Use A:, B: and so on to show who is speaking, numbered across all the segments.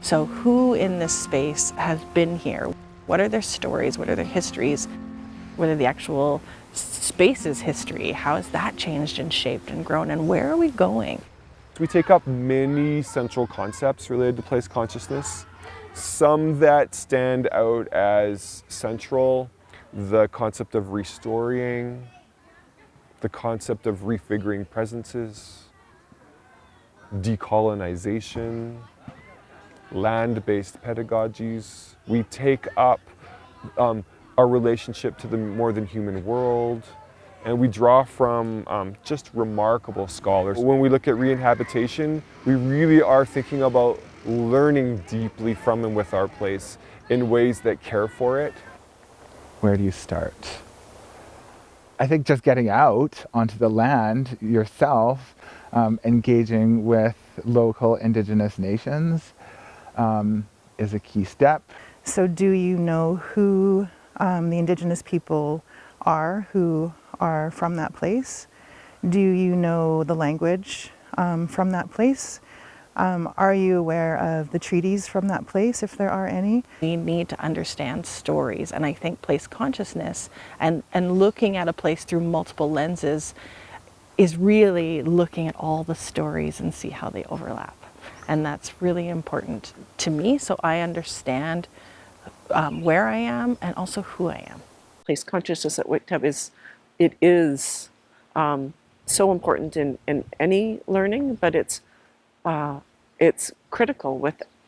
A: So who in this space has been here? What are their stories? What are their histories? What are the actual space's history? How has that changed and shaped and grown? And where are we going?
B: We take up many central concepts related to place consciousness. Some that stand out as central: the concept of restoring, the concept of refiguring presences, decolonization, land-based pedagogies. We take up our relationship to the more than human world, and we draw from just remarkable scholars. When we look at reinhabitation, we really are thinking about learning deeply from and with our place in ways that care for it.
C: Where do you start? I think just getting out onto the land yourself, engaging with local Indigenous nations is a key step.
D: So do you know who the Indigenous people are who are from that place? Do you know the language from that place? Are you aware of the treaties from that place, if there are any?
A: We need to understand stories, and I think place consciousness and looking at a place through multiple lenses is really looking at all the stories and see how they overlap. And that's really important to me, so I understand where I am and also who I am.
E: Place consciousness at WKTEP is so important in any learning, but it's critical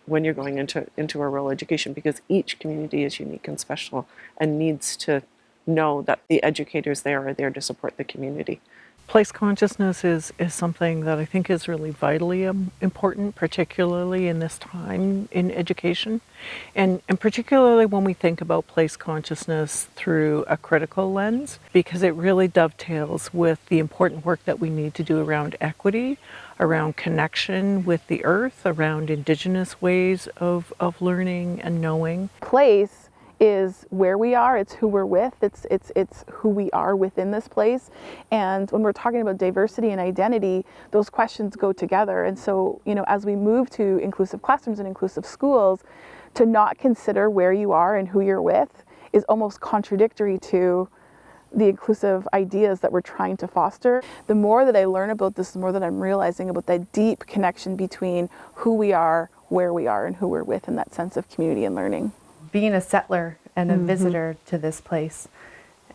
E: when you're going into a rural education, because each community is unique and special and needs to know that the educators there are there to support the community.
F: Place consciousness is something that I think is really vitally important, particularly in this time in education. And particularly when we think about place consciousness through a critical lens, because it really dovetails with the important work that we need to do around equity, around connection with the earth, around Indigenous ways of learning and knowing.
G: Place is where we are, it's who we're with, it's who we are within this place. And when we're talking about diversity and identity, those questions go together. And so, as we move to inclusive classrooms and inclusive schools, to not consider where you are and who you're with is almost contradictory to the inclusive ideas that we're trying to foster. The more that I learn about this, the more that I'm realizing about that deep connection between who we are, where we are, and who we're with, in that sense of community and learning.
H: Being a settler and a visitor to this place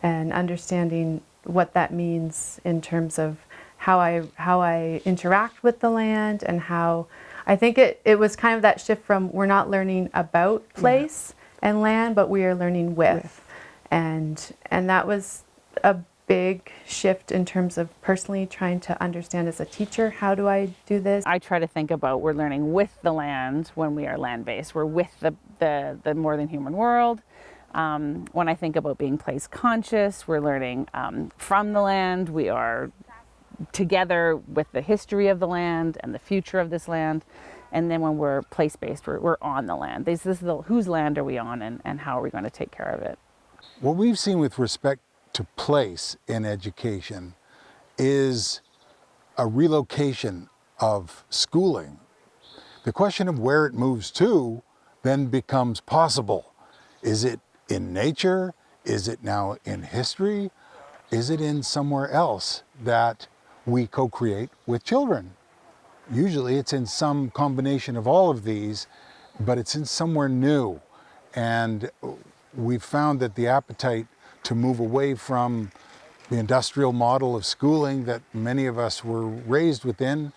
H: and understanding what that means in terms of how I interact with the land, and how I think it was kind of that shift from, we're not learning about place and land, but we are learning with. And that was a big shift in terms of personally trying to understand as a teacher, how do I do this?
I: I try to think about we're learning with the land when we are land-based. We're with the more than human world. When I think about being place conscious, we're learning from the land. We are together with the history of the land and the future of this land. And then when we're place-based, we're on the land. This is whose land are we on, and how are we going to take care of it?
J: What we've seen with respect to place in education is a relocation of schooling. The question of where it moves to then becomes possible. Is it in nature? Is it now in history? Is it in somewhere else that we co-create with children? Usually it's in some combination of all of these, but it's in somewhere new. And we've found that the appetite to move away from the industrial model of schooling that many of us were raised within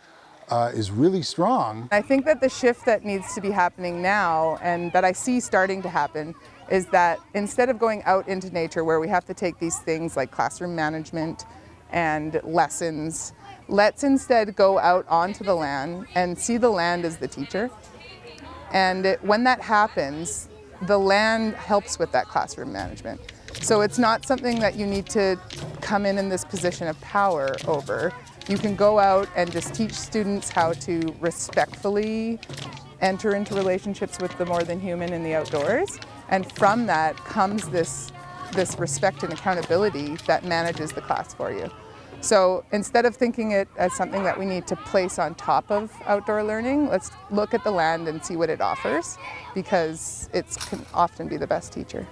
J: is really strong.
K: I think that the shift that needs to be happening now, and that I see starting to happen, is that instead of going out into nature where we have to take these things like classroom management and lessons, let's instead go out onto the land and see the land as the teacher. And when that happens, the land helps with that classroom management. So it's not something that you need to come in this position of power over. You can go out and just teach students how to respectfully enter into relationships with the more than human in the outdoors. And from that comes this respect and accountability that manages the class for you. So instead of thinking it as something that we need to place on top of outdoor learning, let's look at the land and see what it offers, because it can often be the best teacher.